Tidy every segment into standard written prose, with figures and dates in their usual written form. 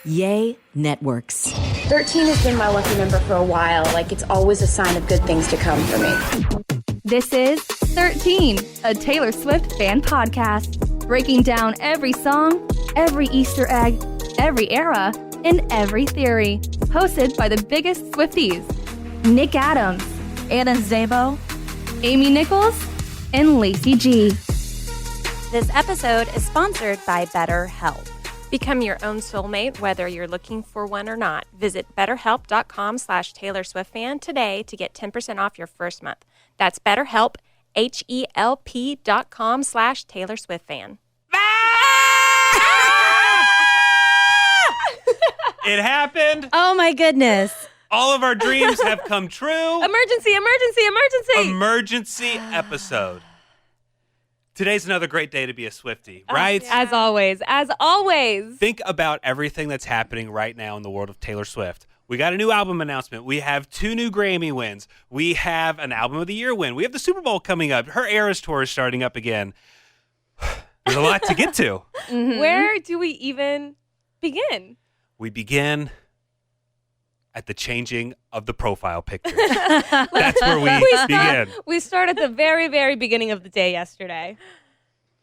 Yay Networks. 13 has been my lucky number for a while. Like, it's always a sign of good things to come for me. This is 13, a Taylor Swift fan podcast, breaking down every song, every Easter egg, every era, and every theory. Hosted by the biggest Swifties, Nick Adams, Anna Szabo, Amy Nichols, and Lacey Gee. This episode is sponsored by BetterHelp. Become your own soulmate, whether you're looking for one or not. Visit betterhelp.com/Taylor Swift fan today to get 10% off your first month. That's BetterHelp, HELP.com/Taylor Swift fan. It happened. Oh my goodness. All of our dreams have come true. Emergency, emergency, emergency. Emergency episode. Today's another great day to be a Swiftie, right? As always, as always. Think about everything that's happening right now in the world of Taylor Swift. We got a new album announcement. We have 2 new Grammy wins. We have an Album of the Year win. We have the Super Bowl coming up. Her Eras Tour is starting up again. There's a lot to get to. Mm-hmm. Where do we even begin? We begin at the changing of the profile pictures. That's where we begin. We start at the very, very beginning of the day yesterday.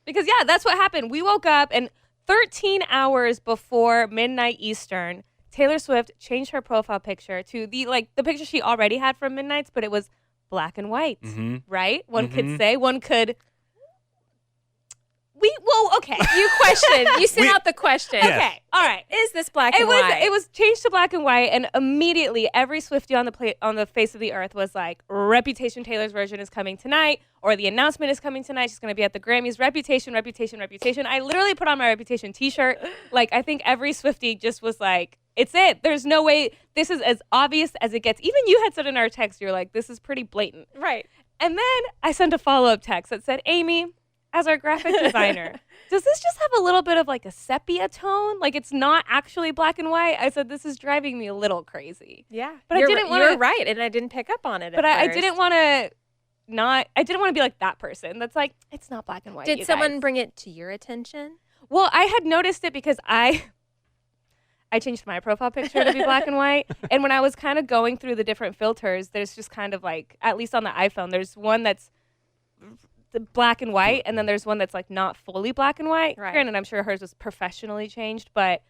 Because, yeah, that's what happened. We woke up and 13 hours before midnight Eastern, Taylor Swift changed her profile picture to the picture she already had from Midnights, but it was black and white, right? One could say, okay. You question. You sent out the question. Yes. Okay. All right. Is this black and white? It was changed to black and white, and immediately every Swiftie on the face of the earth was like, Reputation Taylor's version is coming tonight, or the announcement is coming tonight. She's going to be at the Grammys. Reputation, Reputation, Reputation. I literally put on my Reputation t-shirt. Like, I think every Swiftie just was like, it's it. There's no way. This is as obvious as it gets. Even you had said in our text, you're like, this is pretty blatant. Right. And then I sent a follow-up text that said, Amy, as our graphic designer, does this just have a little bit of like a sepia tone? Like, it's not actually black and white? I said, this is driving me a little crazy. Yeah. But I didn't want to. You're right, and I didn't pick up on it But at I first. didn't want to I didn't want to be like that person that's like, it's not black and white. Did you someone guys. bring it to your attention? Well, I had noticed it because I changed my profile picture to be black and white. And when I was kind of going through the different filters, there's just kind of like, at least on the iPhone, there's one that's the black and white, and then there's one that's like not fully black and white. Right. Granted, I'm sure hers was professionally changed, but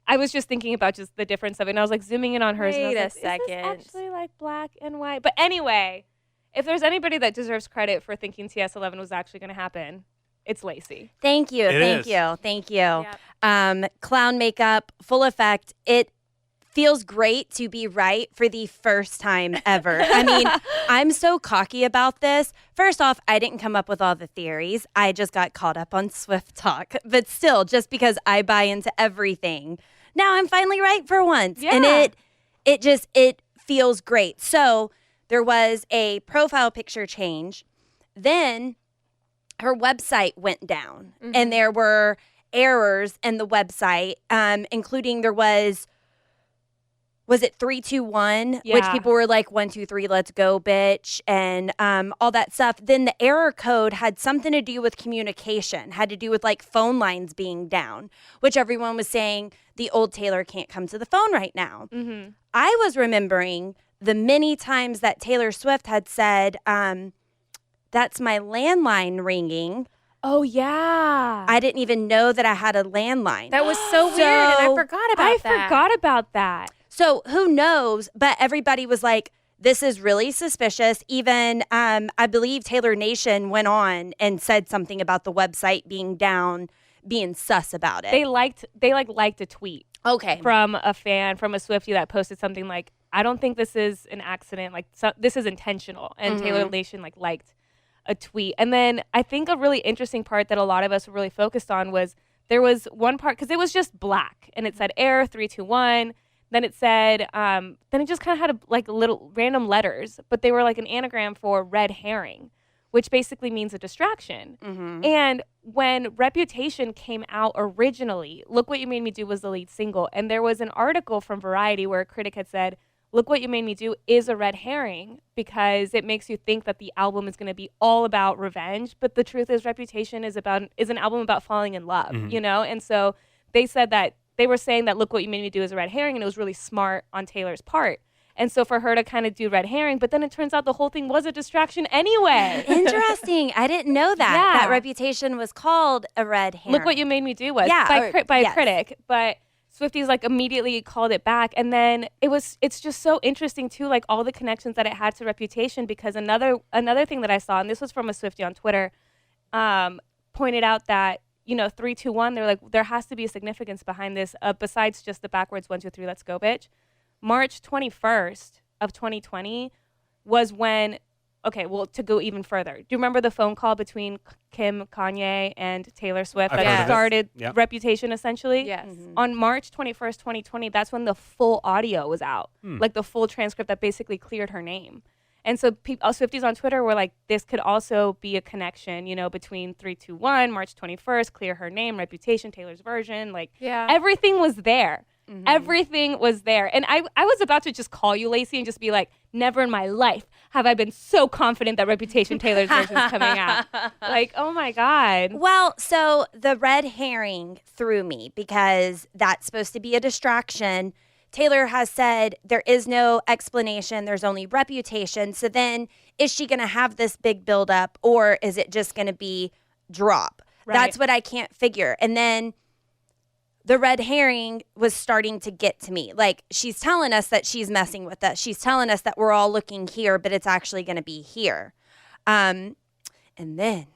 I was just thinking about just the difference of it. And I was like zooming in on hers. Wait and I a was like, second. Is this actually like black and white? But anyway, if there's anybody that deserves credit for thinking TS11 was actually going to happen, it's Lacey. Thank you. It is. Thank you. Clown makeup, full effect. It feels great to be right for the first time ever. I mean, I'm so cocky about this. First off, I didn't come up with all the theories. I just got caught up on Swift talk. But still, just because I buy into everything, now I'm finally right for once. Yeah. And it feels great. So there was a profile picture change. Then her website went down, and there were errors in the website, including there was it 321, which people were like 1 2 3 let's go bitch, and all that stuff. Then the error code had something to do with communication, had to do with like phone lines being down, which everyone was saying the old Taylor can't come to the phone right now. I was remembering the many times that Taylor Swift had said, that's my landline ringing. Oh, yeah. I didn't even know that I had a landline. That was so weird, and I forgot about that. I forgot about that. So who knows? But everybody was like, this is really suspicious. Even I believe Taylor Nation went on and said something about the website being down, being sus about it. They liked a tweet. Okay. From a fan, from a Swiftie that posted something like, I don't think this is an accident. Like, this is intentional. And Taylor Nation liked a tweet. And then I think a really interesting part that a lot of us were really focused on was there was one part, because it was just black, and it said error 321. Then it said, then it just kind of had little random letters, but they were like an anagram for red herring, which basically means a distraction. And when Reputation came out originally, Look What You Made Me Do was the lead single. And there was an article from Variety where a critic had said, Look What You Made Me Do is a red herring because it makes you think that the album is going to be all about revenge. But the truth is Reputation is an album about falling in love, you know? And so they said that they were saying that Look What You Made Me Do is a red herring, and it was really smart on Taylor's part. And so for her to kind of do red herring, but then it turns out the whole thing was a distraction anyway. Interesting. I didn't know that. Yeah. That Reputation was called a red herring. Look What You Made Me Do was by a yes. critic, but SwifTEA's like immediately called it back. And then it's just so interesting too, like all the connections that it had to Reputation, because another thing that I saw, and this was from a SwifTEA on Twitter, pointed out that, 3-2-1, they're like, there has to be a significance behind this, besides just the backwards 1, 2, 3, let's go, bitch. March 21st of 2020 was when, to go even further. Do you remember the phone call between Kim, Kanye, and Taylor Swift that started Reputation, essentially? Yes. On March 21st, 2020, that's when the full audio was out, like the full transcript that basically cleared her name. And so SwifTEAs on Twitter were like, this could also be a connection, between 3-2-1, March 21st, clear her name, Reputation, Taylor's version. Like, everything was there. Mm-hmm. Everything was there. And I was about to just call you, Lacey, and just be like, never in my life have I been so confident that Reputation Taylor's version is coming out. Like, oh my God. Well, so the red herring threw me because that's supposed to be a distraction. Taylor has said there is no explanation. There's only Reputation. So then is she going to have this big buildup, or is it just going to be drop? Right. That's what I can't figure. And then the red herring was starting to get to me. Like, she's telling us that she's messing with us. She's telling us that we're all looking here, but it's actually going to be here. And then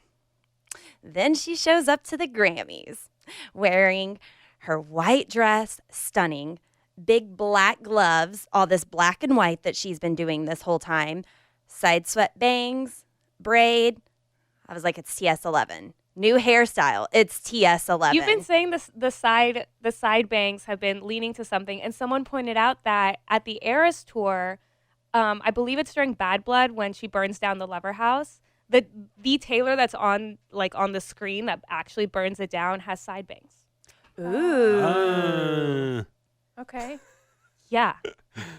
she shows up to the Grammys wearing her white dress, stunning, big black gloves, all this black and white that she's been doing this whole time, side swept bangs, braid. I was like, it's TS11. New hairstyle. It's TS11. You've been saying the side bangs have been leaning to something, and someone pointed out that at the Eras tour, I believe it's during Bad Blood when she burns down the Lover House. The Taylor that's on the screen that actually burns it down has side bangs. Ooh. Okay. Yeah.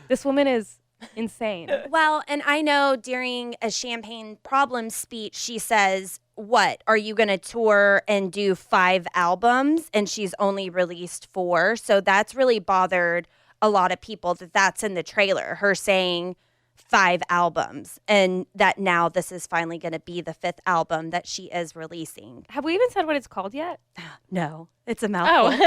This woman is insane. Well, and I know during a Champagne Problems speech, she says, what, are you going to tour and do 5 albums? And she's only released 4. So that's really bothered a lot of people that's in the trailer, her saying 5 albums, and that now this is finally going to be the 5th album that she is releasing. Have we even said what it's called yet? No, it's a mouthful.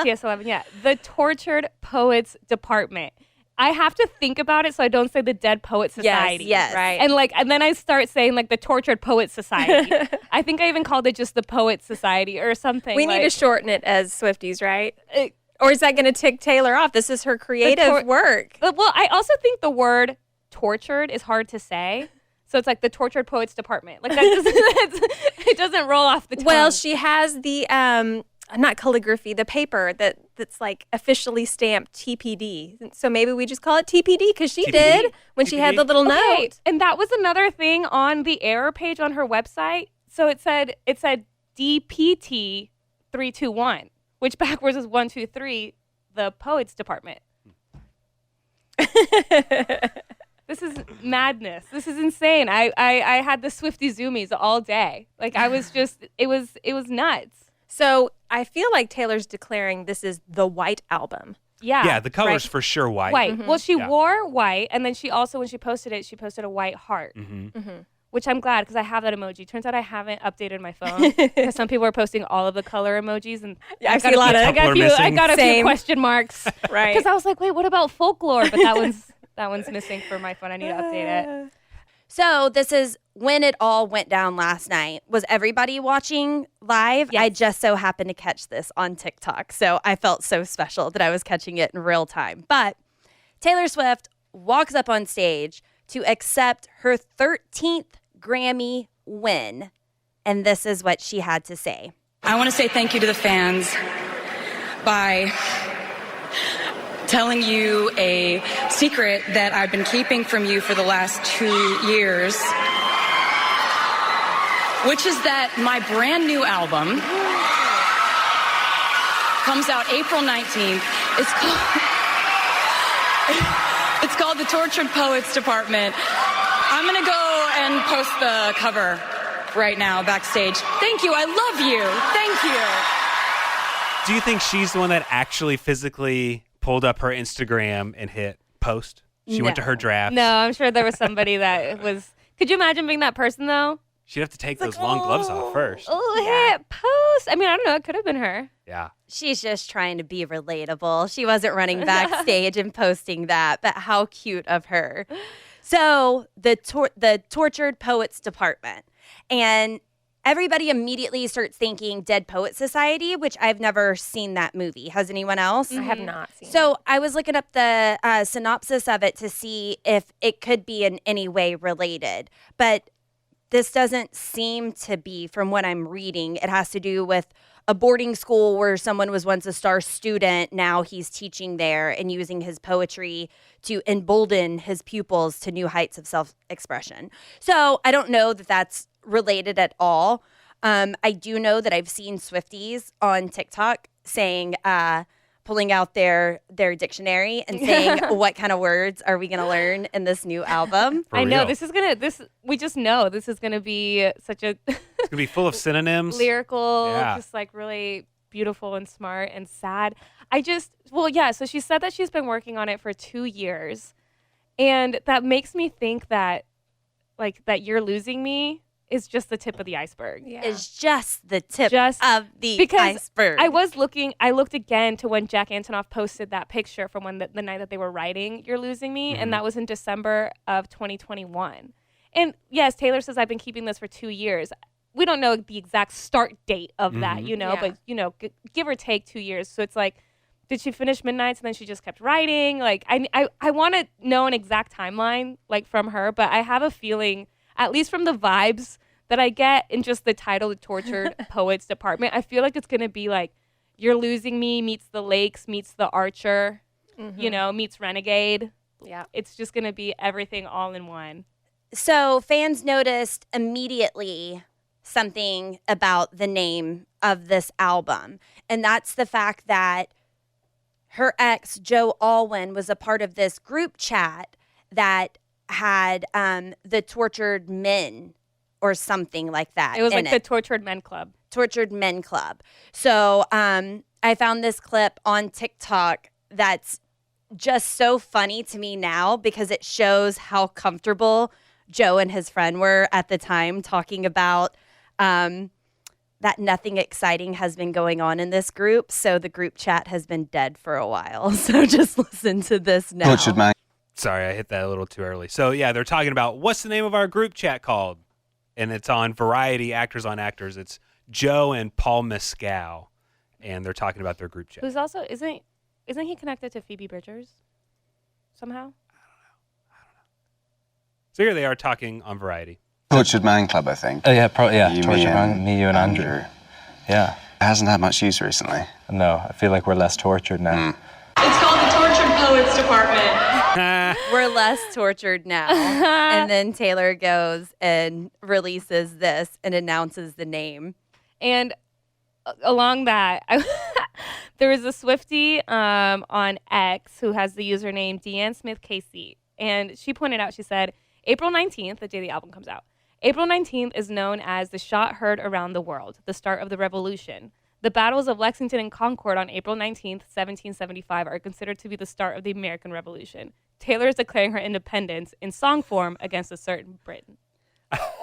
TS11, yeah. The Tortured Poets Department. I have to think about it so I don't say the Dead Poet Society. Yes. Right. And then I start saying the Tortured Poet Society. I think I even called it just the Poet Society or something. We need to shorten it as SwifTEAs, right? Or is that going to tick Taylor off? This is her creative work. Well, I also think the word tortured is hard to say. So it's like the Tortured Poets Department. Like it doesn't roll off the tongue. Well, she has the not calligraphy, the paper that's like officially stamped TPD. So maybe we just call it TPD because she did when she had the little note. And that was another thing on the error page on her website. So it said DPT 321, which backwards is 1, 2, 3, the Poets Department. This is madness. This is insane. I had the SwifTEA zoomies all day. Like I was just, it was nuts. So I feel like Taylor's declaring this is the white album. Yeah. Yeah, the color's for sure white. White. Mm-hmm. Well, she wore white, and then she also, when she posted it, she posted a white heart, which I'm glad because I have that emoji. Turns out I haven't updated my phone because some people are posting all of the color emojis, and I see a lot of. I got a few question marks, right? Because I was like, wait, what about folklore? But that one's missing for my phone. I need to update it. So this is when it all went down last night. Was everybody watching live? Yes. I just so happened to catch this on TikTok. So I felt so special that I was catching it in real time. But Taylor Swift walks up on stage to accept her 13th Grammy win. And this is what she had to say. I want to say thank you to the fans by telling you a secret that I've been keeping from you for the last 2 years, which is that my brand new album comes out April 19th. It's called The Tortured Poets Department. I'm going to go and post the cover right now backstage. Thank you. I love you. Thank you. Do you think she's the one that actually physically pulled up her Instagram and hit post? She went to her draft. No, I'm sure there was somebody that was. Could you imagine being that person though? She'd have to take those long gloves off first. Oh, hit post. I mean, I don't know. It could have been her. Yeah. She's just trying to be relatable. She wasn't running backstage and posting that, but how cute of her. So the Tortured Poets Department. And everybody immediately starts thinking Dead Poet Society, which I've never seen that movie. Has anyone else? I have not seen So I was looking up the synopsis of it to see if it could be in any way related. But this doesn't seem to be from what I'm reading. It has to do with a boarding school where someone was once a star student. Now he's teaching there and using his poetry to embolden his pupils to new heights of self-expression. So I don't know that that's related at all. I do know that I've seen SwifTEAs on TikTok saying, pulling out their dictionary and saying, what kind of words are we going to learn in this new album? For I know real. we just know this is gonna be such a It's going to be full of synonyms. lyrical, Yeah. just like really beautiful and smart and sad. So she said that she's been working on it for 2 years. And that makes me think that like that You're Losing Me is just the tip of the iceberg. Yeah. Is just the tip Just of the because iceberg. I looked again to when Jack Antonoff posted that picture from when the night that they were writing You're Losing Me, and that was in December of 2021. And yes, Taylor says I've been keeping this for 2 years. We don't know the exact start date of that, but give or take 2 years. So it's like, did she finish Midnights and then she just kept writing? Like I want to know an exact timeline like from her, but I have a feeling, at least from the vibes that I get in just the title, The Tortured Poets Department, I feel like it's going to be like You're Losing Me meets The Lakes meets The Archer, meets Renegade. Yeah. It's just going to be everything all in one. So fans noticed immediately something about the name of this album, and that's the fact that her ex, Joe Alwyn, was a part of this group chat that had the Tortured Men or something like that. It was in like the Tortured Men Club. Tortured Men Club. So I found this clip on TikTok that's just so funny to me now because it shows how comfortable Joe and his friend were at the time talking about that nothing exciting has been going on in this group. So the group chat has been dead for a while. So just listen to this now. Tortured Man. Sorry, I hit that a little too early. So yeah, they're talking about what's the name of our group chat called? And it's on Variety, Actors on Actors. It's Joe and Paul Mescal, and they're talking about their group chat. Who's also isn't he connected to Phoebe Bridgers somehow? So here they are talking on Variety. Tortured Man Club, I think. Oh, yeah, You, Tortured me, Man, me, you, and Andrew. Yeah. It hasn't had much use recently. No, I feel like we're less tortured now. It's called the Tortured Poets Department. We're less tortured now. And then Taylor goes and releases this and announces the name. And along that, there was a SwifTEA on X who has the username Deanne Smith KC. And she pointed out, she said, April 19th, the day the album comes out, April 19th is known as the shot heard around the world, the start of the revolution. The battles of Lexington and Concord on April 19th, 1775 are considered to be the start of the American Revolution. Taylor is declaring her independence in song form against a certain Britain.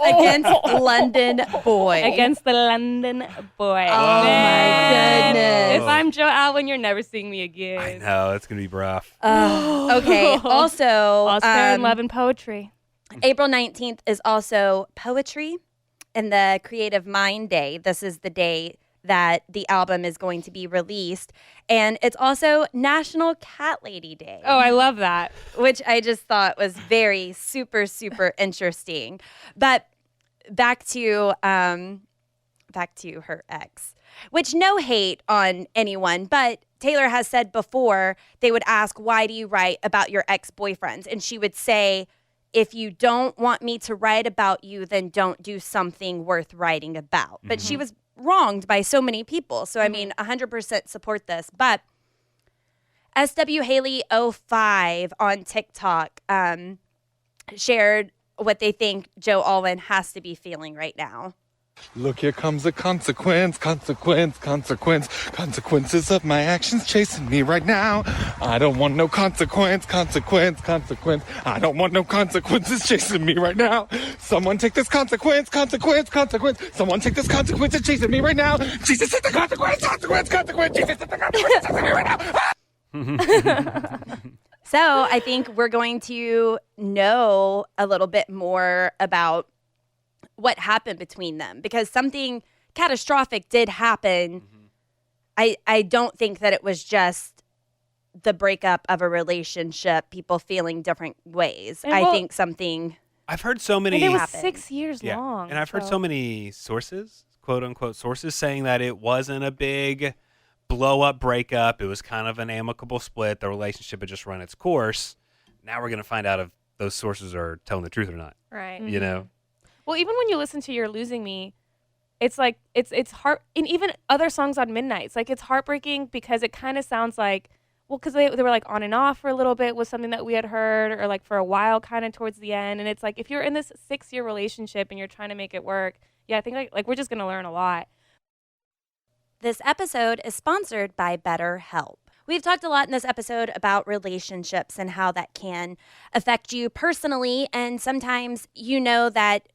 Against London Boy. Against the London Boy. Oh, my goodness. If I'm Joe Alwyn, you're never seeing me again. I know, it's going to be rough. Okay. Also, Oscar in Love and Poetry. April 19th is also Poetry and the Creative Mind Day. This is the day that the album is going to be released. And it's also National Cat Lady Day. Oh, I love that. Which I just thought was very super, super interesting. But back to her ex, which no hate on anyone, but Taylor has said before they would ask, why do you write about your ex-boyfriends? And she would say, if you don't want me to write about you, then don't do something worth writing about. But she was wronged by so many people. So, I mean, 100% support this. But SW Haley 05 on TikTok shared what they think Joe Alwyn has to be feeling right now. Look, here comes a consequence, consequences of my actions chasing me right now. I don't want no consequence. I don't want no consequences chasing me right now. Someone take this consequence. Someone take this consequence and chasing me right now. Jesus, take the consequence. Jesus, take the consequence chasing me right now. So I think we're going to know a little bit more about what happened between them, because something catastrophic did happen. I don't think that it was just the breakup of a relationship, people feeling different ways. I think something. I've heard so many. And it was 6 years Yeah. long. And I've heard so many sources, quote unquote sources, saying that it wasn't a big blow up breakup. It was kind of an amicable split. The relationship had just run its course. Now we're going to find out if those sources are telling the truth or not. Right. You know? Well, even when you listen to You're Losing Me, it's like, it's heart, and even other songs on Midnights, like it's heartbreaking because it kind of sounds like, well, because they were like on and off for a little bit was something that we had heard, or like for a while kind of towards the end. And it's like, if you're in this 6-year relationship and you're trying to make it work, yeah, I think like we're just going to learn a lot. This episode is sponsored by BetterHelp. We've talked a lot in this episode about relationships and how that can affect you personally. And sometimes you know that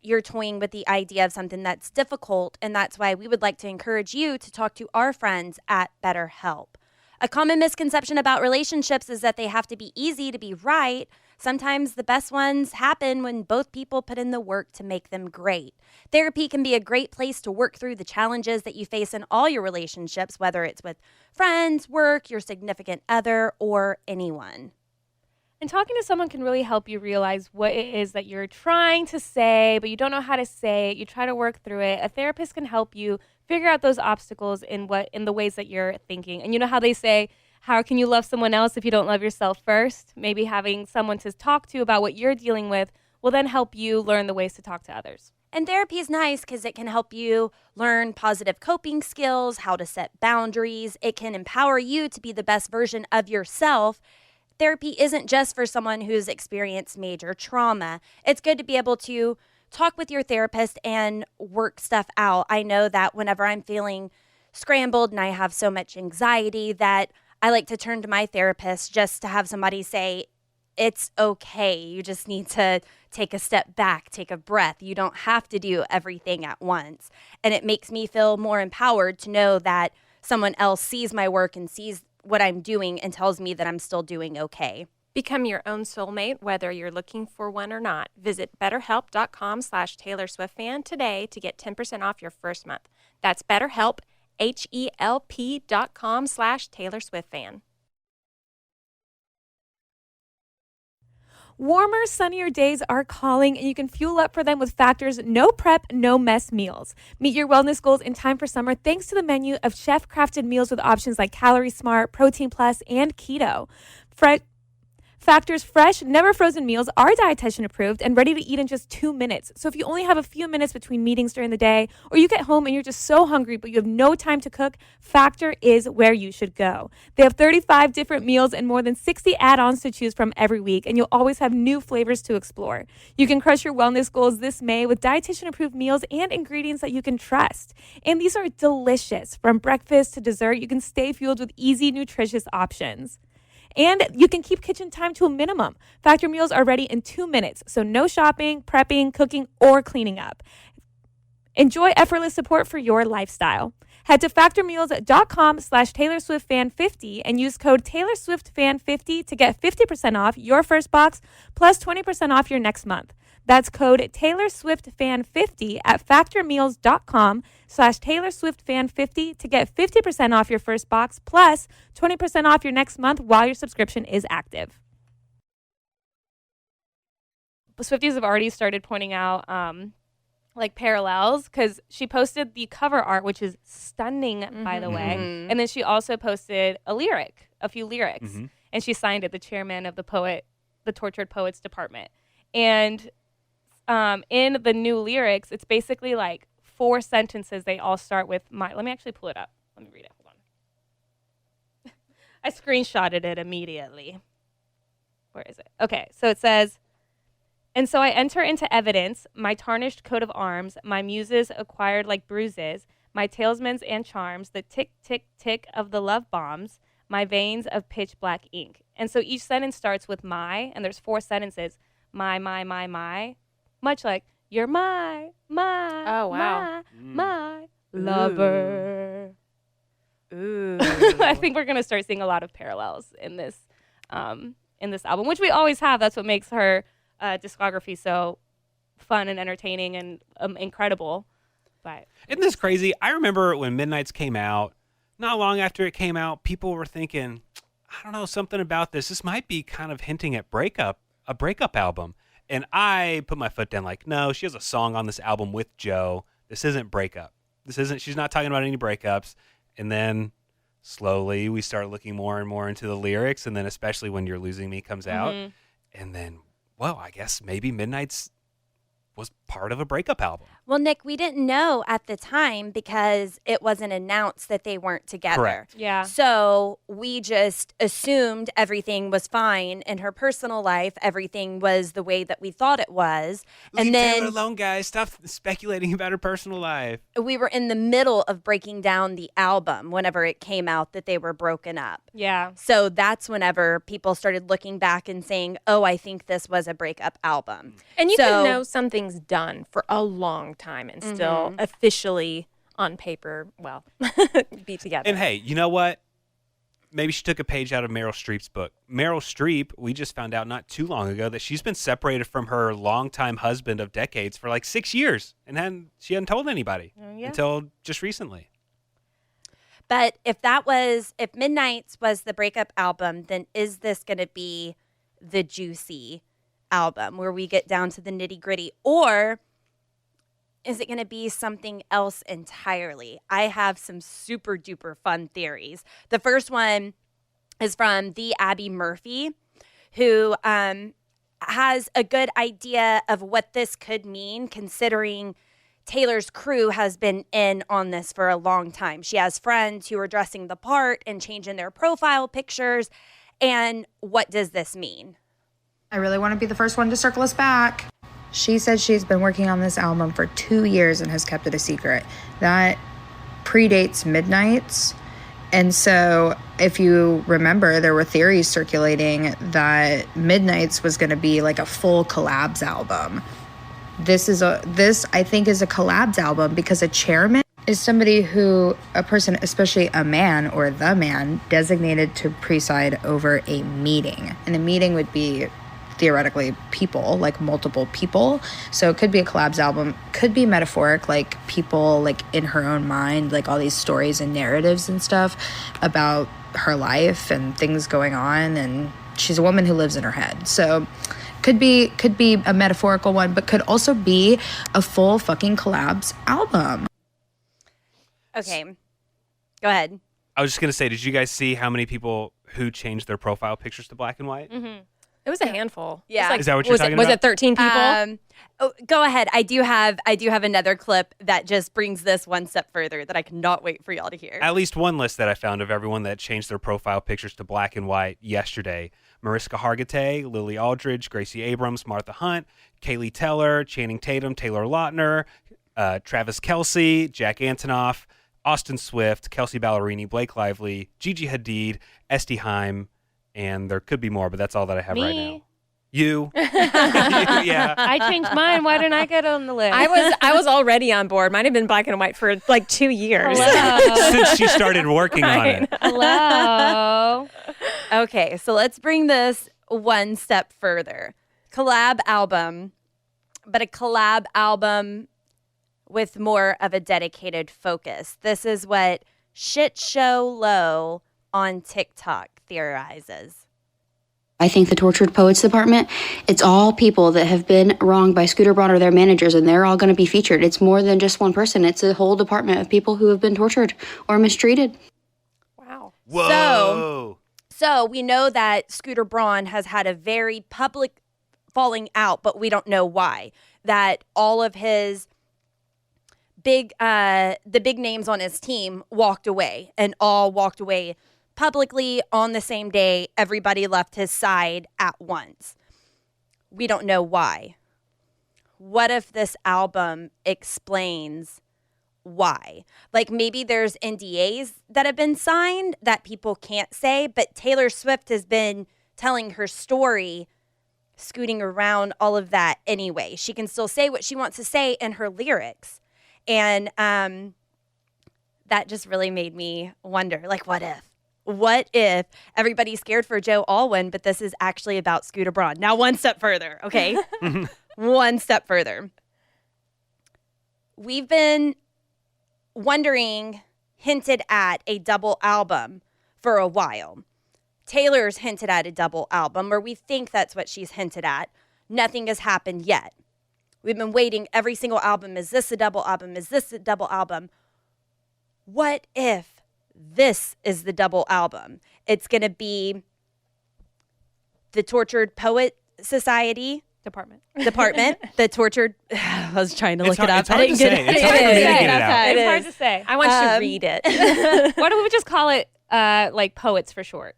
you're toying with the idea of something that's difficult. And that's why we would like to encourage you to talk to our friends at BetterHelp. A common misconception about relationships is that they have to be easy to be right. Sometimes the best ones happen when both people put in the work to make them great. Therapy can be a great place to work through the challenges that you face in all your relationships, whether it's with friends, work, your significant other, or anyone. And talking to someone can really help you realize what it is that you're trying to say, but you don't know how to say it. You try to work through it. A therapist can help you figure out those obstacles in the ways that you're thinking. And you know how they say, how can you love someone else if you don't love yourself first? Maybe having someone to talk to about what you're dealing with will then help you learn the ways to talk to others. And therapy is nice because it can help you learn positive coping skills, how to set boundaries. It can empower you to be the best version of yourself. Therapy isn't just for someone who's experienced major trauma. It's good to be able to talk with your therapist and work stuff out. I know that whenever I'm feeling scrambled and I have so much anxiety that I like to turn to my therapist just to have somebody say, it's okay. You just need to take a step back, take a breath. You don't have to do everything at once. And it makes me feel more empowered to know that someone else sees my work and sees what I'm doing and tells me that I'm still doing okay. Become your own soulmate, whether you're looking for one or not. Visit BetterHelp.com/TaylorSwiftFan today to get 10% off your first month. That's BetterHelp, HELP.com/TaylorSwiftFan. Warmer, sunnier days are calling, and you can fuel up for them with Factor's no prep, no mess meals. Meet your wellness goals in time for summer thanks to the menu of chef-crafted meals with options like Calorie Smart, Protein Plus, and Keto. Factor's fresh, never frozen meals are dietitian approved and ready to eat in just 2 minutes. So if you only have a few minutes between meetings during the day, or you get home and you're just so hungry but you have no time to cook, Factor is where you should go. They have 35 different meals and more than 60 add-ons to choose from every week, and you'll always have new flavors to explore. You can crush your wellness goals this May with dietitian approved meals and ingredients that you can trust. And these are delicious. From breakfast to dessert, you can stay fueled with easy, nutritious options. And you can keep kitchen time to a minimum. Factor meals are ready in 2 minutes, so no shopping, prepping, cooking, or cleaning up. Enjoy effortless support for your lifestyle. Head to factormeals.com/TaylorSwiftFan50 and use code TaylorSwiftFan50 to get 50% off your first box plus 20% off your next month. That's code TaylorSwiftFan50 at factormeals.com/TaylorSwiftFan50 to get 50% off your first box plus 20% off your next month while your subscription is active. Swifties have already started pointing out like parallels, because she posted the cover art, which is stunning, by the way. And then she also posted a few lyrics, and she signed it, the chairman of the Tortured Poets Department. And in the new lyrics, it's basically like 4 sentences. They all start with let me actually pull it up. Let me read it. Hold on. I screenshotted it immediately. Where is it? Okay, so it says, And so I enter into evidence my tarnished coat of arms, my muses acquired like bruises, my talismans and charms, the tick, tick, tick of the love bombs, my veins of pitch black ink. And so each sentence starts with my, and there's 4 sentences. My, much like, you're my, Oh, wow. my lover. Ooh. I think we're going to start seeing a lot of parallels in this album, which we always have. That's what makes her discography so fun and entertaining and incredible. But isn't this crazy? I remember when Midnight's came out, not long after it came out, people were thinking, I don't know, something about this. This might be kind of hinting at a breakup album. And I put my foot down like, no, she has a song on this album with Joe. This isn't breakup. She's not talking about any breakups. And then slowly we start looking more and more into the lyrics. And then especially when You're Losing Me comes out. And then, well, I guess maybe Midnight's was part of a breakup album. Well, Nick, we didn't know at the time because it wasn't announced that they weren't together. Correct. yeah. So we just assumed everything was fine in her personal life. Everything was the way that we thought it was. Leave And then Taylor alone, guys. Stop speculating about her personal life. we were in the middle of breaking down the album whenever it came out that they were broken up. Yeah. So that's whenever people started looking back and saying, oh, I think this was a breakup album. And you So- can know something's done for a long time and still officially on paper, well, be together. And hey, you know what? Maybe she took a page out of Meryl Streep's book. Meryl Streep, we just found out not too long ago that she's been separated from her longtime husband of decades for like 6 years, and she hadn't told anybody until just recently. But if Midnight's was the breakup album, then is this going to be the juicy album where we get down to the nitty gritty? Or is it going to be something else entirely? I have some super duper fun theories. The first one is from the Abby Murphy, who has a good idea of what this could mean, considering Taylor's crew has been in on this for a long time. She has friends who are dressing the part and changing their profile pictures. And what does this mean? I really want to be the first one to circle us back. She said she's been working on this album for 2 years and has kept it a secret. That predates Midnight's. And so if you remember, there were theories circulating that Midnight's was going to be like a full collabs album. This I think is a collabs album because a chairman is a person, especially a man or the man, designated to preside over a meeting. And the meeting would be theoretically people, like multiple people. So it could be a collabs album, could be metaphoric, like people like in her own mind, like all these stories and narratives and stuff about her life and things going on. And she's a woman who lives in her head. So could be a metaphorical one, but could also be a full fucking collabs album. Okay, go ahead. I was just going to say, did you guys see how many people who changed their profile pictures to black and white? It was a handful. Yeah. It was Is that what you're talking Was about? it 13 people? Go ahead. I do have another clip that just brings this one step further that I cannot wait for y'all to hear. At least one list that I found of everyone that changed their profile pictures to black and white yesterday. Mariska Hargitay, Lily Aldridge, Gracie Abrams, Martha Hunt, Kaylee Teller, Channing Tatum, Taylor Lautner, Travis Kelce, Jack Antonoff, Austin Swift, Kelsey Ballerini, Blake Lively, Gigi Hadid, Esty Haim, and there could be more, but that's all that I have right now. You. Yeah. I changed mine. Why didn't I get on the list? I was already on board. Mine had been black and white for like 2 years. Since she started working on it. Hello. Okay, so let's bring this one step further. Collab album, but a collab album with more of a dedicated focus. This is what Shit Show Low on TikTok theorizes. I think the Tortured Poets Department, it's all people that have been wronged by Scooter Braun or their managers, and they're all going to be featured. It's more than just one person. It's a whole department of people who have been tortured or mistreated. Wow. Whoa. So we know that Scooter Braun has had a very public falling out, but we don't know why. That all of his the big names on his team walked away, and all walked away publicly on the same day. Everybody left his side at once. We don't know why. what if this album explains why? Like maybe there's NDAs that have been signed that people can't say, but Taylor Swift has been telling her story, scooting around all of that anyway. She can still say what she wants to say in her lyrics. And that just really made me wonder, like, what if? What if everybody's scared for Joe Alwyn, but this is actually about Scooter Braun? Now, one step further, okay? One step further. We've been wondering, hinted at a double album for a while. Taylor's hinted at a double album, or we think that's what she's hinted at. Nothing has happened yet. We've been waiting every single album. Is this a double album? Is this a double album? What if this is the double album? It's going to be the Tortured Poet Society Department. The Tortured. I was trying to look it up. It's hard to say. It's hard to say. I want you to read it. Why don't we just call it like poets for short?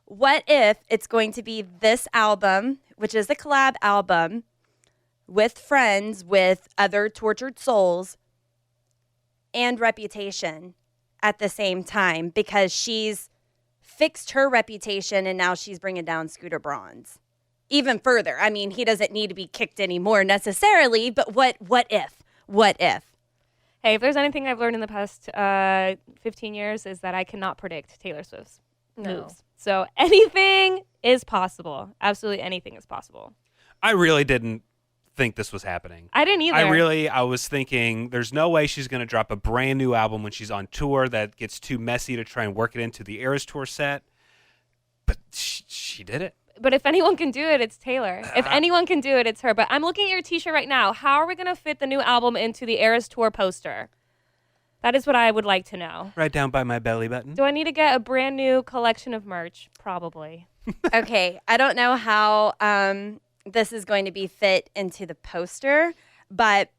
What if it's going to be this album, which is a collab album with friends, with other tortured souls, and Reputation at the same time, because she's fixed her reputation and now she's bringing down Scooter Braun's even further. I mean, he doesn't need to be kicked anymore necessarily, but what if? What if? Hey, if there's anything I've learned in the past 15 years is that I cannot predict Taylor Swift's moves. So anything is possible. Absolutely anything is possible. I really didn't think this was happening. I didn't either. I was thinking there's no way she's going to drop a brand new album when she's on tour that gets too messy to try and work it into the Eras Tour set. But she did it. But if anyone can do it, it's Taylor. If anyone can do it, it's her. But I'm looking at your t-shirt right now. How are we going to fit the new album into the Eras Tour poster? That is what I would like to know. Right down by my belly button. Do I need to get a brand new collection of merch? Probably. Okay, I don't know how this is going to be fit into the poster, but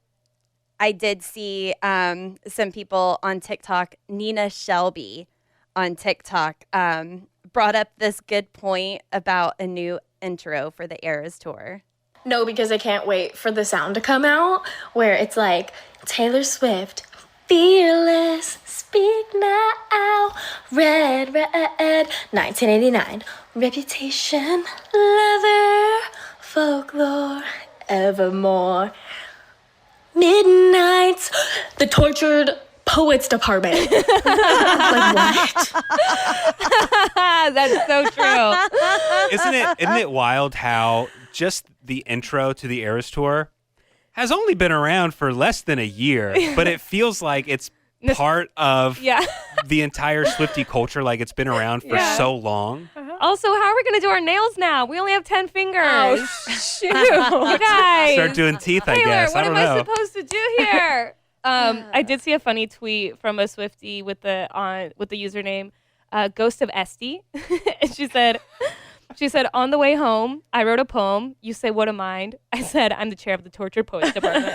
I did see some people on TikTok, Nina Shelby on TikTok, brought up this good point about a new intro for the Eras Tour. No, because I can't wait for the sound to come out where it's like Taylor Swift, fearless, speak now, red, 1989, Reputation, lover, folklore, evermore, midnights, the Tortured Poets Department. Like what? That's so true. Isn't it wild how just the intro to the Eras Tour has only been around for less than a year, but it feels like it's part of the entire SwifTEA culture, like it's been around for so long. Also, how are we going to do our nails now? We only have 10 fingers. Oh, shoot. You guys. Start doing teeth, I guess. What I don't am know. I supposed to do here? I did see a funny tweet from a SwifTEA with the username Ghost of Esty. And she said, on the way home, I wrote a poem. You say, what a mind. I said, I'm the chair of the Tortured Poets Department.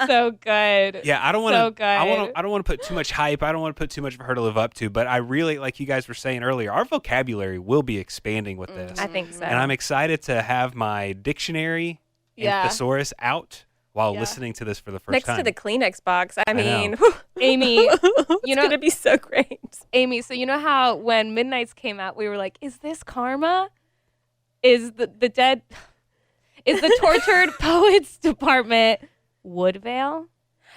So good. Yeah, I don't want so to. good. I don't want to put too much hype. I don't want to put too much for her to live up to. But I really, like you guys were saying earlier, our vocabulary will be expanding with this. I think so. And I'm excited to have my dictionary and thesaurus out while listening to this for the first time. Next to the Kleenex box. I mean, Amy, it's going to be so great. Amy, so you know how when Midnights came out, we were like, is this karma? Is the dead... Is the Tortured Poets Department Woodvale?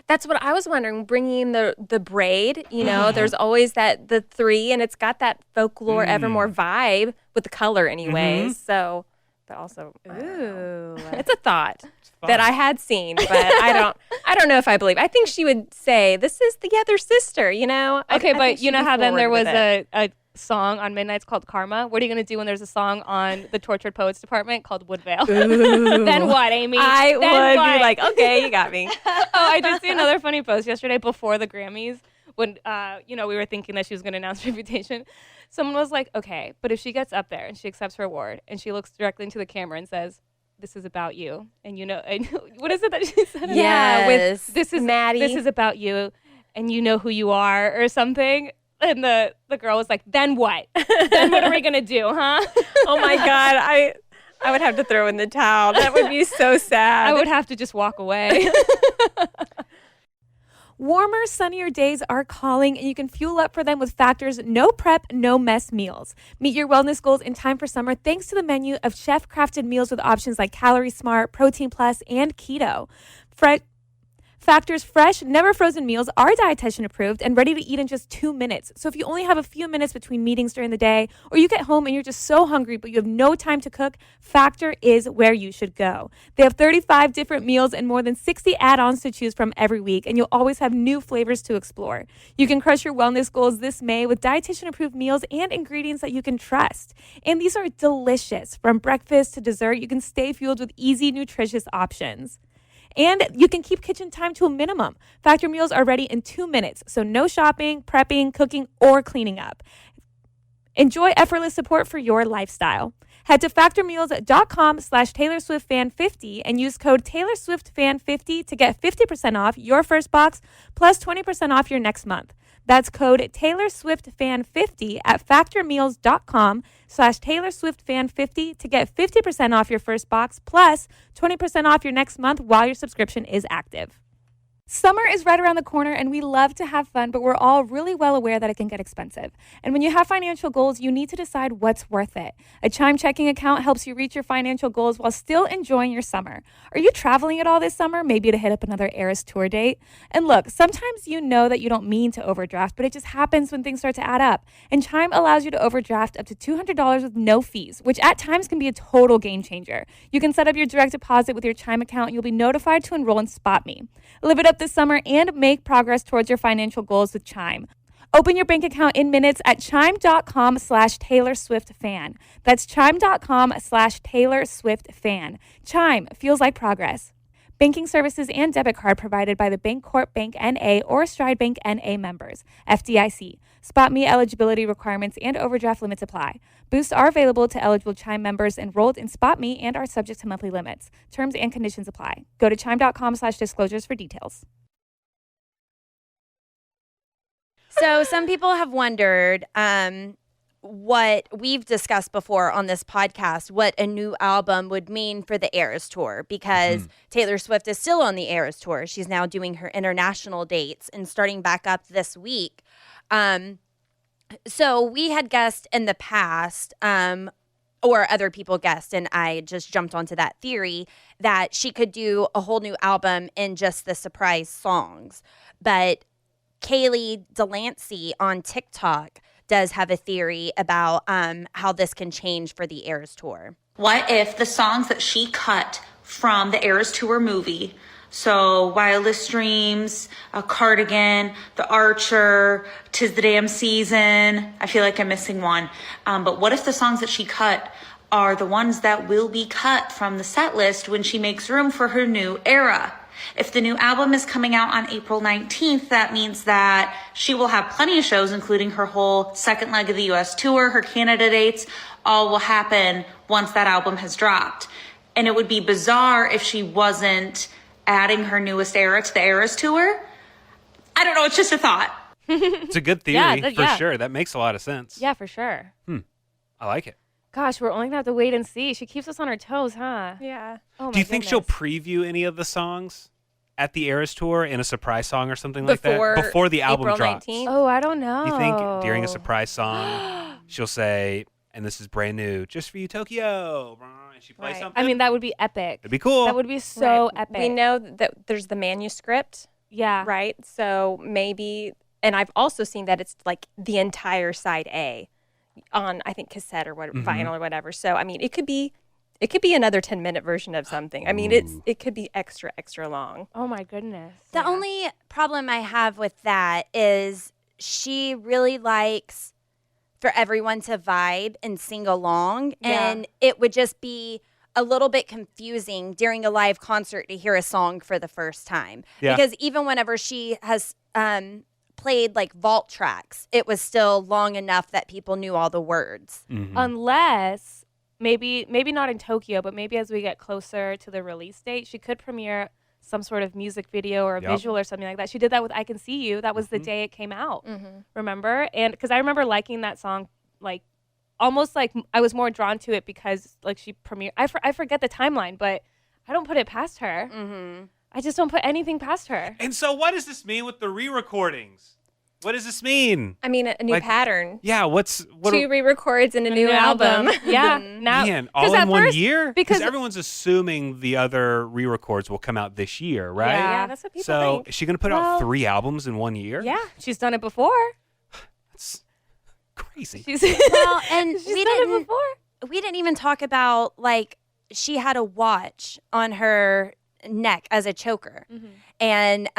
That's what I was wondering, bringing the braid, you know, there's always the three, and it's got that folklore Evermore vibe with the color anyway. So, but also, it's a thought that I had seen, but I don't know if I believe. I think she would say, this is the other sister, you know? Okay, I but you know how then there was a a song on Midnights called Karma? What are you going to do when there's a song on the Tortured Poets Department called Woodvale? Then what, Amy? I then would what? be like, okay, you got me. I did see another funny post yesterday before the Grammys when, we were thinking that she was going to announce Reputation. Someone was like, okay, but if she gets up there and she accepts her award and she looks directly into the camera and says, this is about you. And what is it that she said? Yes. This is Maddie. This is about you and you know who you are or something. And the girl was like, then what? Then what are we going to do, huh? Oh, my God. I would have to throw in the towel. That would be so sad. I would have to just walk away. Warmer, sunnier days are calling, and you can fuel up for them with Factor's no prep, no mess meals. Meet your wellness goals in time for summer thanks to the menu of chef-crafted meals with options like Calorie Smart, Protein Plus, and Keto. Factor's fresh, never frozen meals are dietitian approved and ready to eat in just 2 minutes. So if you only have a few minutes between meetings during the day, or you get home and you're just so hungry but you have no time to cook, Factor is where you should go. They have 35 different meals and more than 60 add-ons to choose from every week, and you'll always have new flavors to explore. You can crush your wellness goals this May with dietitian approved meals and ingredients that you can trust. And these are delicious. From breakfast to dessert, you can stay fueled with easy, nutritious options. And you can keep kitchen time to a minimum. Factor meals are ready in 2 minutes, so no shopping, prepping, cooking, or cleaning up. Enjoy effortless support for your lifestyle. Head to factormeals.com/TaylorSwiftFan50 and use code TaylorSwiftFan50 to get 50% off your first box plus 20% off your next month. That's code TaylorSwiftFan50 at factormeals.com/TaylorSwiftFan50 to get 50% off your first box plus 20% off your next month while your subscription is active. Summer is right around the corner, and we love to have fun, but we're all really well aware that it can get expensive. And when you have financial goals, you need to decide what's worth it. A Chime checking account helps you reach your financial goals while still enjoying your summer. Are you traveling at all this summer? Maybe to hit up another Eras tour date? And look, sometimes you know that you don't mean to overdraft, but it just happens when things start to add up. And Chime allows you to overdraft up to $200 with no fees, which at times can be a total game changer. You can set up your direct deposit with your Chime account, and you'll be notified to enroll in SpotMe. Live it up this summer and make progress towards your financial goals with Chime. Open your bank account in minutes at chime.com/TaylorSwiftFan. That's chime.com/TaylorSwiftFan. Chime feels like progress. Banking services and debit card provided by the Bancorp Bank N.A. or Stride Bank N.A. members. FDIC. SpotMe eligibility requirements and overdraft limits apply. Boosts are available to eligible Chime members enrolled in SpotMe and are subject to monthly limits. Terms and conditions apply. Go to chime.com/disclosures for details. So some people have wondered what we've discussed before on this podcast, what a new album would mean for the Eras Tour, because Taylor Swift is still on the Eras Tour. She's now doing her international dates and starting back up this week. So we had guessed in the past, or other people guessed, and I just jumped onto that theory, that she could do a whole new album in just the surprise songs. But Kaylee Delancey on TikTok does have a theory about how this can change for the Eras Tour. What if the songs that she cut from the Eras Tour movie, so Wildest Dreams, A Cardigan, The Archer, 'Tis the Damn Season, I feel like I'm missing one, but what if the songs that she cut are the ones that will be cut from the set list when she makes room for her new era? If the new album is coming out on April 19th, that means that she will have plenty of shows, including her whole second leg of the US tour, her Canada dates, all will happen once that album has dropped. And it would be bizarre if she wasn't adding her newest era to the Eras Tour. I don't know, it's just a thought. It's a good theory, for sure. That makes a lot of sense. Yeah, for sure. I like it. Gosh, we're only going to have to wait and see. She keeps us on our toes, huh? Yeah. Oh, Do you think she'll preview any of the songs at the Eras Tour in a surprise song or something like that? Before the album April drops? 19th? Oh, I don't know. Do you think during a surprise song, she'll say, and this is brand new, just for you, Tokyo, and she plays something? I mean, that would be epic. It'd be cool. That would be so epic. We know that there's the manuscript. Yeah. Right? So maybe, and I've also seen that it's like the entire side A on, I think, cassette or vinyl or whatever. So, I mean, it could be another 10-minute version of something. I mean, it could be extra long. Oh, my goodness. The only problem I have with that is she really likes for everyone to vibe and sing along. Yeah. And it would just be a little bit confusing during a live concert to hear a song for the first time. Yeah. Because even whenever she has played like vault tracks, it was still long enough that people knew all the words. Unless maybe not in Tokyo, but maybe as we get closer to the release date, she could premiere some sort of music video or a visual or something like that. She did that with I Can See You. That was the day it came out. Remember? And because I remember liking that song, like almost like I was more drawn to it because like she premiered. I forget the timeline, but I don't put it past her. I just don't put anything past her. And so what does this mean with the re-recordings? What does this mean? I mean, a new pattern. Yeah, what 2 re-records and a new album. Yeah. Now, man, all in one year? Because everyone's assuming the other re-records will come out this year, right? Yeah, that's what people think. So is she going to put out 3 albums in 1 year? Yeah, she's done it before. That's crazy. Well, and She's done it before. we didn't even talk about like she had a watch on her neck as a choker, and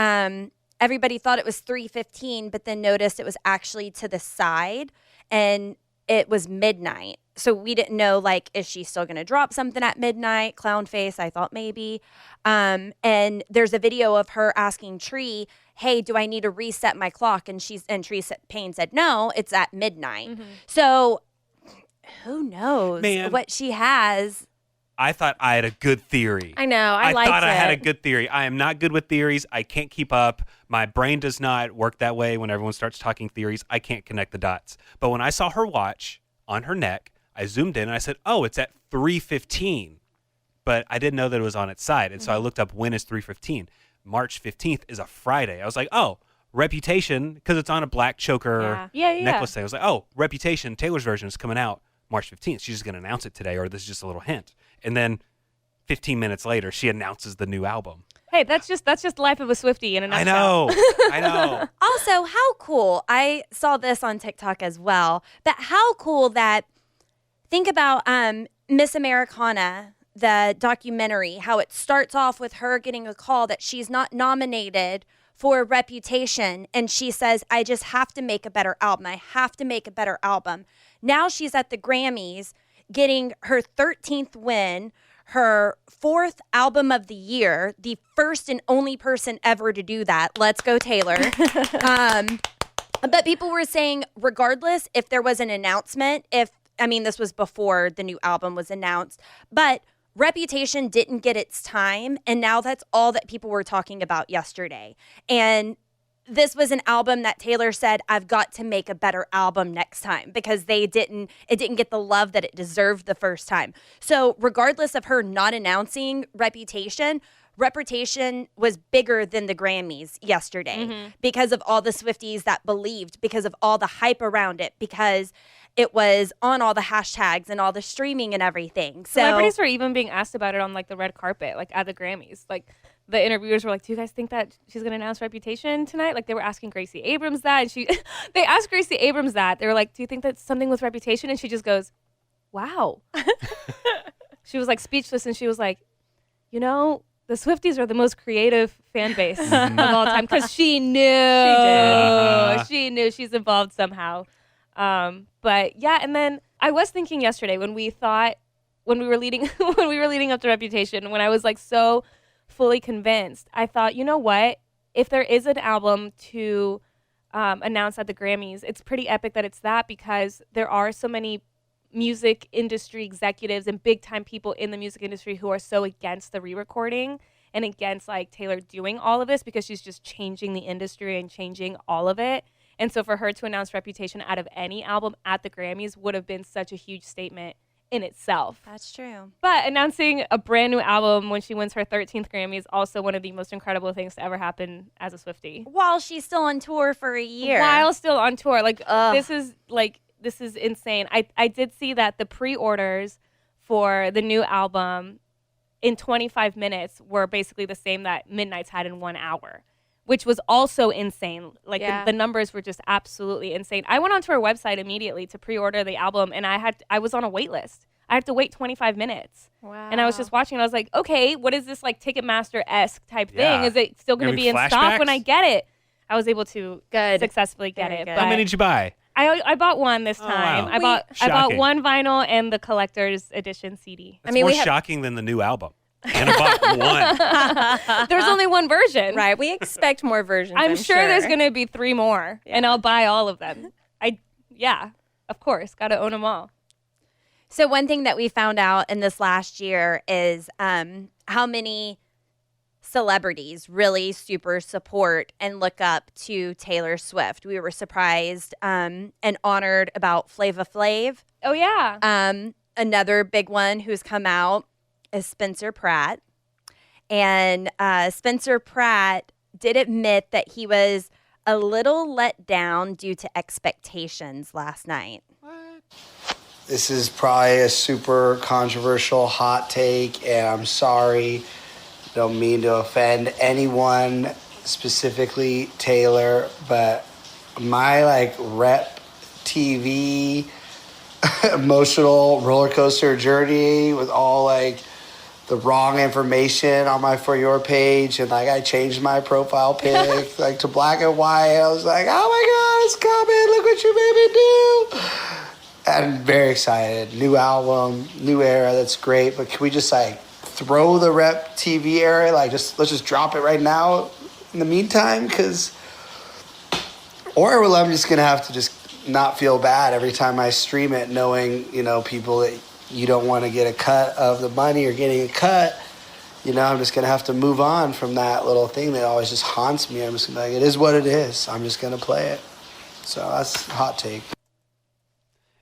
everybody thought it was 3:15, but then noticed it was actually to the side, and it was midnight. So we didn't know, like, is she still going to drop something at midnight? Clown face, I thought maybe. And there's a video of her asking Tree, hey, do I need to reset my clock? And Tree Payne said, no, it's at midnight. So who knows what she has. I thought I had a good theory. I know. I liked thought I had a it. good theory. I am not good with theories. I can't keep up. My brain does not work that way when everyone starts talking theories. I can't connect the dots. But when I saw her watch on her neck, I zoomed in and I said, oh, it's at 3:15. But I didn't know that it was on its side. And so I looked up when is 3:15. March 15th is a Friday. I was like, oh, Reputation, because it's on a black choker necklace thing. I was like, oh, Reputation, Taylor's version is coming out March 15th. She's just going to announce it today, or this is just a little hint. And then 15 minutes later, she announces the new album. Hey, that's just the life of a Swiftie in a nutshell. I know. Also, how cool. I saw this on TikTok as well. But how cool that, think about Miss Americana, the documentary, how it starts off with her getting a call that she's not nominated for Reputation. And she says, I just have to make a better album. I have to make a better album. Now she's at the Grammys getting her 13th win, her 4th album of the year, the first and only person ever to do that. Let's go, Taylor. But people were saying, regardless if there was an announcement, this was before the new album was announced, but Reputation didn't get its time, and now that's all that people were talking about yesterday. And this was an album that Taylor said, I've got to make a better album next time, because it didn't get the love that it deserved the first time. So regardless of her not announcing Reputation was bigger than the Grammys yesterday because of all the Swifties that believed, because of all the hype around it, because it was on all the hashtags and all the streaming and everything. So Celebrities were even being asked about it on like the red carpet, like at the Grammys. Like the interviewers were like, do you guys think that she's going to announce Reputation tonight? Like they were asking Gracie Abrams that, and they asked Gracie Abrams that. They were like, do you think that's something with Reputation? And she just goes, wow. She was like speechless, and she was like, you know, the Swifties are the most creative fan base of all time, because she knew. She knew she's involved somehow. But yeah, and then I was thinking yesterday when we were leading up to Reputation, when I was like so fully convinced, I thought, you know what? If there is an album to announce at the Grammys, it's pretty epic that it's that, because there are so many music industry executives and big time people in the music industry who are so against the re-recording and against like Taylor doing all of this, because she's just changing the industry and changing all of it. And so for her to announce Reputation out of any album at the Grammys would have been such a huge statement in itself. That's true. But announcing a brand new album when she wins her 13th Grammy is also one of the most incredible things to ever happen as a Swiftie. While she's still on tour for a year. While still on tour. This is insane. I did see that the pre-orders for the new album in 25 minutes were basically the same that Midnight's had in 1 hour, which was also insane. The numbers were just absolutely insane. I went onto her website immediately to pre-order the album, and I was on a wait list. I had to wait 25 minutes. Wow. And I was just watching, and I was like, okay, what is this like Ticketmaster-esque type thing? Is it still going to be in stock when I get it? I was able to successfully get it. How many did you buy? I bought one this time. Wow. I bought one vinyl and the collector's edition CD. It's more shocking than the new album. And I bought one. There's only one version. Right. We expect more versions. I'm sure there's going to be 3 more, and I'll buy all of them. Of course. Got to own them all. So one thing that we found out in this last year is how many celebrities really super support and look up to Taylor Swift. We were surprised and honored about Flava Flav. Oh, yeah. Another big one who's come out is Spencer Pratt. And Spencer Pratt did admit that he was a little let down due to expectations last night. This is probably a super controversial hot take, and I'm sorry. Don't mean to offend anyone, specifically Taylor, but my rep TV emotional roller coaster journey with all the wrong information on my For Your page, and I changed my profile pic to black and white. I was like, oh my God, it's coming! Look what you made me do! I'm very excited. New album, new era. That's great. But can we just throw the rep TV era? Let's just drop it right now. In the meantime, or I'm just gonna have to just not feel bad every time I stream it, knowing people that you don't want to get a cut of the money or getting a cut. I'm just gonna have to move on from that little thing that always just haunts me. I'm just gonna it is what it is. I'm just gonna play it. So that's a hot take.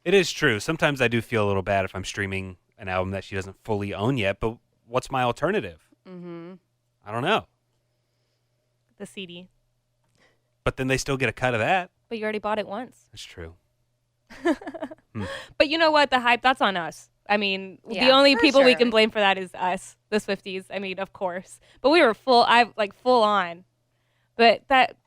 It is true. Sometimes I do feel a little bad if I'm streaming an album that she doesn't fully own yet, but what's my alternative? Mm-hmm. I don't know. The CD. But then they still get a cut of that. But you already bought it once. That's true. But you know what? The hype, that's on us. I mean, Yeah, the only for people we sure. can blame for that is us, the Swifties. I mean, of course. But we were full on. But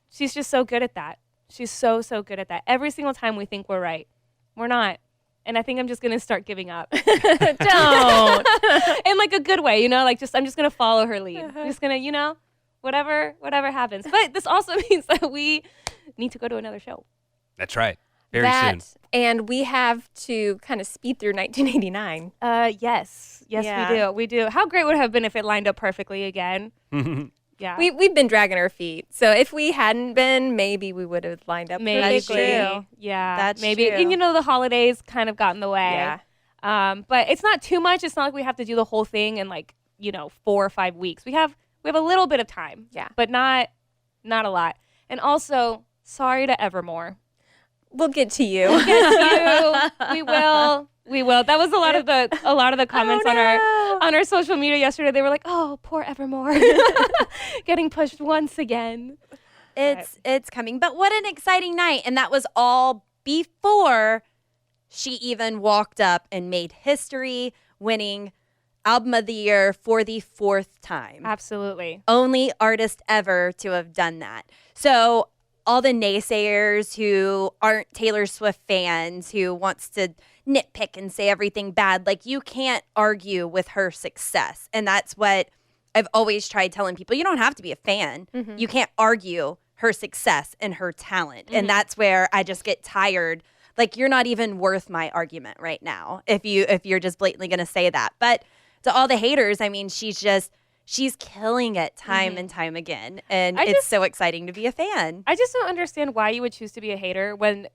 she's just so good at that. She's so good at that. Every single time we think we're right, we're not. And I think I'm just going to start giving up. Don't. In a good way, I'm just going to follow her lead. I'm just going to, whatever happens. But this also means that we need to go to another show. That's right. Very soon. And we have to kind of speed through 1989. Yes, Yeah. we do. How great would it have been if it lined up perfectly again? Yeah. We've been dragging our feet. So if we hadn't been, maybe we would have lined up Maybe. perfectly. Yeah. That's maybe. true. And the holidays kind of got in the way. Yeah. But it's not too much. It's not like we have to do the whole thing in 4 or 5 weeks. We have a little bit of time. Yeah. But not a lot. And also, sorry to Evermore. We'll get to you. We'll get to you. We will. That was a lot of the comments on our social media yesterday. They were like, "Oh, poor Evermore, getting pushed once again." It's coming. But what an exciting night. And that was all before she even walked up and made history, winning Album of the Year for the 4th time. Absolutely. Only artist ever to have done that. So all the naysayers who aren't Taylor Swift fans, who wants to nitpick and say everything bad, you can't argue with her success. And that's what I've always tried telling people. You don't have to be a fan. Mm-hmm. You can't argue her success and her talent. And that's where I just get tired. You're not even worth my argument right now if you're just blatantly going to say that. But to all the haters, I mean, she's killing it time and time again. And it's so exciting to be a fan. I just don't understand why you would choose to be a hater when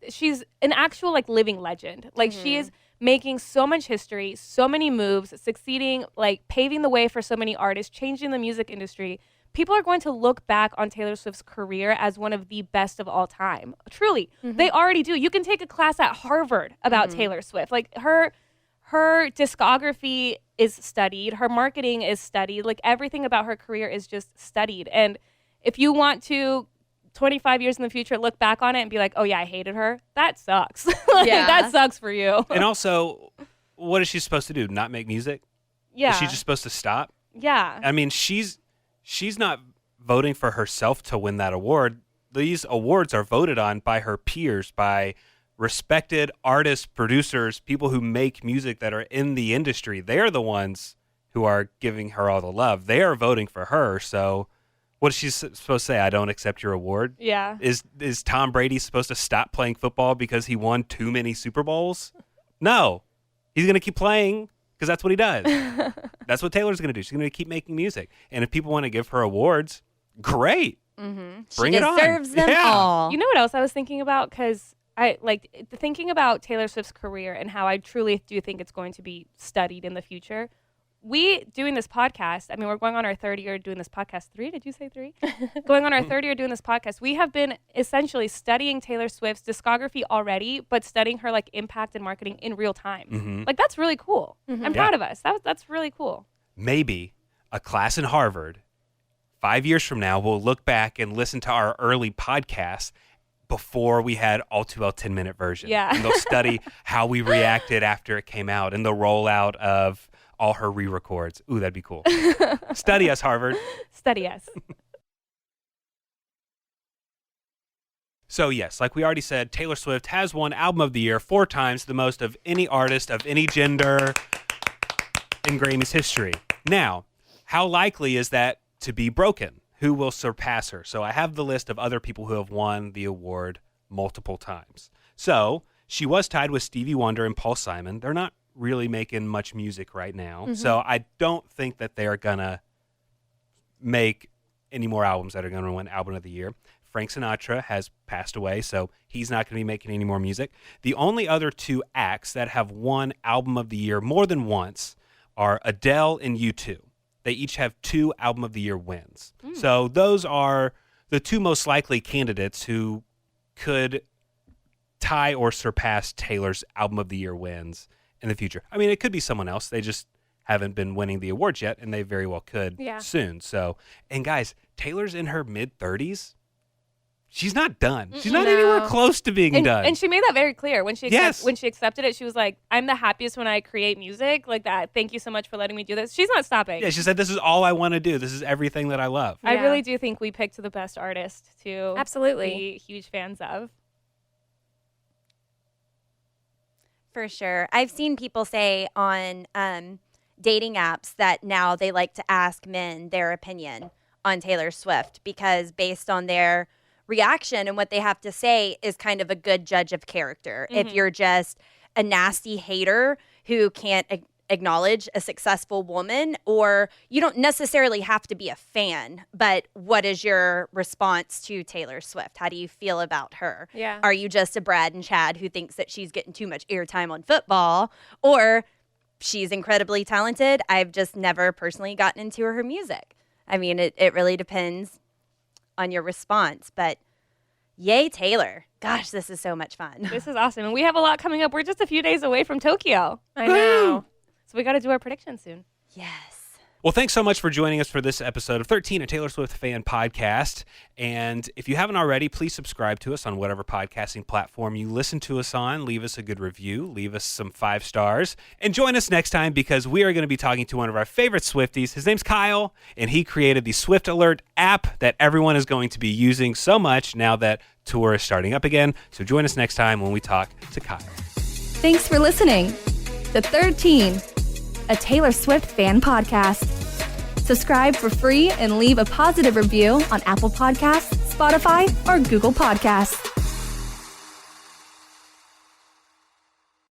she's an actual living legend. She is making so much history, so many moves, succeeding, paving the way for so many artists, changing the music industry. People are going to look back on Taylor Swift's career as one of the best of all time. Truly. They already do. You can take a class at Harvard about Taylor Swift. Her discography is studied. Her marketing is studied. Everything about her career is just studied. And if you want to, 25 years in the future, look back on it and be like, oh, yeah, I hated her, that sucks. That sucks for you. And also, what is she supposed to do? Not make music? Yeah. Is she just supposed to stop? Yeah. I mean, she's not voting for herself to win that award. These awards are voted on by her peers, by respected artists, producers, people who make music that are in the industry. They're the ones who are giving her all the love. They are voting for her. So what is she supposed to say? I don't accept your award? Yeah. Is Tom Brady supposed to stop playing football because he won too many Super Bowls? No. He's going to keep playing because that's what he does. That's what Taylor's going to do. She's going to keep making music. And if people want to give her awards, great. Bring it on. She deserves them all. You know what else I was thinking about? Because I thinking about Taylor Swift's career and how I truly do think it's going to be studied in the future. we doing this podcast, I mean, we're going on our third year doing this podcast. 3? Did you say 3? Going on our third year doing this podcast. We have been essentially studying Taylor Swift's discography already, but studying her like impact and marketing in real time. Like that's really cool. I'm proud of us. That's really cool. Maybe a class in Harvard 5 years from now will look back and listen to our early podcasts before we had All Too Well 10-minute version. Yeah. And they'll study how we reacted after it came out and the rollout of all her re-records. Ooh, that'd be cool. Study us, Harvard. Study us. So yes, like we already said, Taylor Swift has won Album of the Year 4 times, the most of any artist of any gender in Grammys history. Now, how likely is that to be broken? Who will surpass her? So I have the list of other people who have won the award multiple times. So she was tied with Stevie Wonder and Paul Simon. They're not really making much music right now. So I don't think that they are going to make any more albums that are going to win Album of the Year. Frank Sinatra has passed away, so he's not going to be making any more music. The only other 2 acts that have won Album of the Year more than once are Adele and U2. They each have 2 Album of the Year wins. So those are the 2 most likely candidates who could tie or surpass Taylor's Album of the Year wins in the future. I mean, it could be someone else. They just haven't been winning the awards yet, and they very well could soon. So, and guys, Taylor's in her mid-30s. She's not done. She's not anywhere close to being done. And she made that very clear when she accepted it. She was like, "I'm the happiest when I create music like that. Thank you so much for letting me do this." She's not stopping. Yeah, she said, "This is all I want to do. This is everything that I love." I really do think we picked the best artist to be huge fans of. For sure. I've seen people say on dating apps that now they like to ask men their opinion on Taylor Swift because based on their reaction and what they have to say is kind of a good judge of character. If you're just a nasty hater who can't acknowledge a successful woman, or you don't necessarily have to be a fan, but what is your response to Taylor Swift? How do you feel about her? Yeah. Are you just a Brad and Chad who thinks that she's getting too much airtime on football, or she's incredibly talented? I've just never personally gotten into her music. I mean, it really depends on your response, but yay, Taylor. Gosh, this is so much fun. This is awesome. And we have a lot coming up. We're just a few days away from Tokyo. I know. So we got to do our predictions soon. Yes. Well, thanks so much for joining us for this episode of 13, a Taylor Swift fan podcast. And if you haven't already, please subscribe to us on whatever podcasting platform you listen to us on. Leave us a good review. Leave us some 5 stars. And join us next time because we are going to be talking to one of our favorite Swifties. His name's Kyle, and he created the Swift Alert app that everyone is going to be using so much now that tour is starting up again. So join us next time when we talk to Kyle. Thanks for listening to 13, a Taylor Swift fan podcast. Subscribe for free and leave a positive review on Apple Podcasts, Spotify, or Google Podcasts.